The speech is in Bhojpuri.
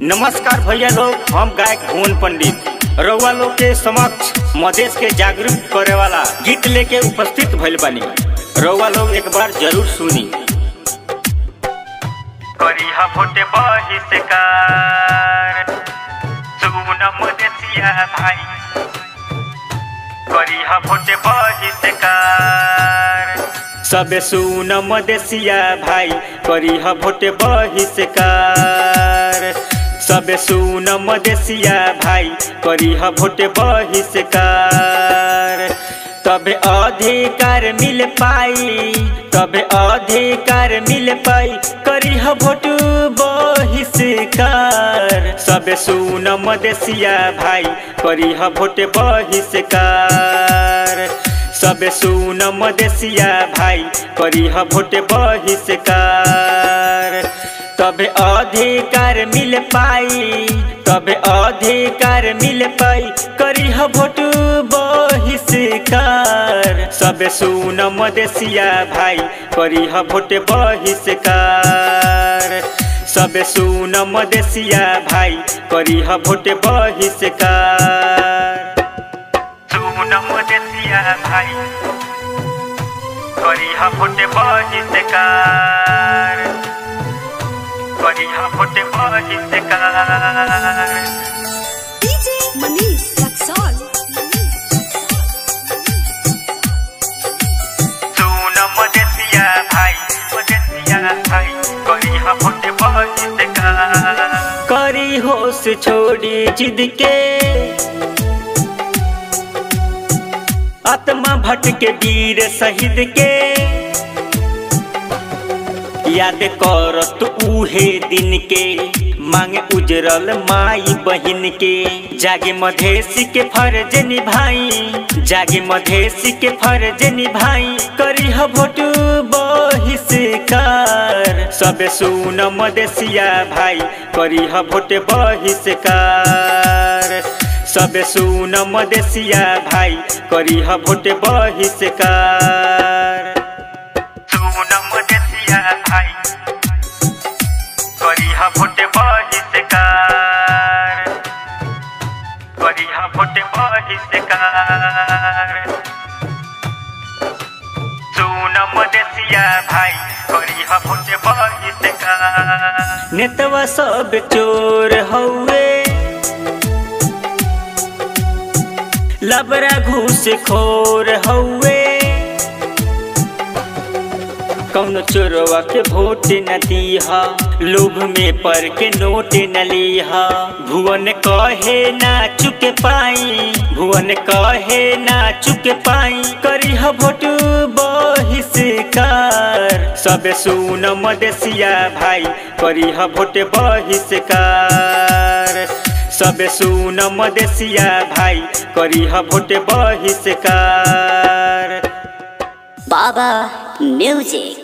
नमस्कार भैया लोग, हम गायक भुवन पंडित रउआ लोग के समक्ष मधेश के जागरूक करे वाला गीत लेके उपस्थित भइल बानी। रउआ लोग एक बार जरूर सुनी। करिहा फोटे बही से कार सुन मधेसिया भाई, करिहा फोटे बही से कार सबे सुन मधेसिया भाई, करिहा फोटे बही से कार सबे सुन मधेसिया भाई, करिहा फोटे बही से कार तबे अधिकार मिल पाई, तबे अधिकार मिल पाई, करिहा वोट बही से कार सबे सुन मधेसिया भाई, करिहा वोट बही से कार सबे सुन मधेसिया भाई, करिहा वोट बही से कार तबे अधिकार मिल पाई, तबे अधिकार मिल पाई, करिहा वोट बही से कार सबे सुन मधेसिया भाई, करिहा वोट बही से कार सबे सुन मधेसिया भाई, करिहा वोट बही से कार सुन मधेसिया भाई, करिहा वोट बही से कार करिहा वोट बही से कार। डीजे मनीष रक्सौल सुन मधेसिया भाई, मधेसिया भाई, करिहा वोट बही से कार करी होश छोड़ी जिद के आत्मा भटके वीर शहीद के याद कर तू उहे दिन के मांगे उजरल माई बहिन के जागे मधेसी के फर्ज निभाई, जागे मधेसी के फर्ज निभाई, करिहा वोट बही से कार सबे सुन मधेसिया भाई, करिहा वोट बही से कार सबे सुन मधेसिया भाई, करिहा वोट बही से कार सुन मधेसिया भाई, करिहा वोट बही से कार करिहा वोट बही से कार सुन मधेसिया भाई, करिहा वोट बही से कार नेतवा सब चोर हउए, लबरा घूस खोर हउए, कौन चोरवा के वोट न दीहा, लोभ में पर के नोट न लीहा, भुवन कहे ना चुके पाई, भुवन कहे ना चुके पाई, करिहा वोट बही से कार सबे सुन मधेसिया भाई, करिहा वोट बही से कार सबे सुन मधेसिया भाई, करिहा वोट बही से कार। बाबा म्यूजिक।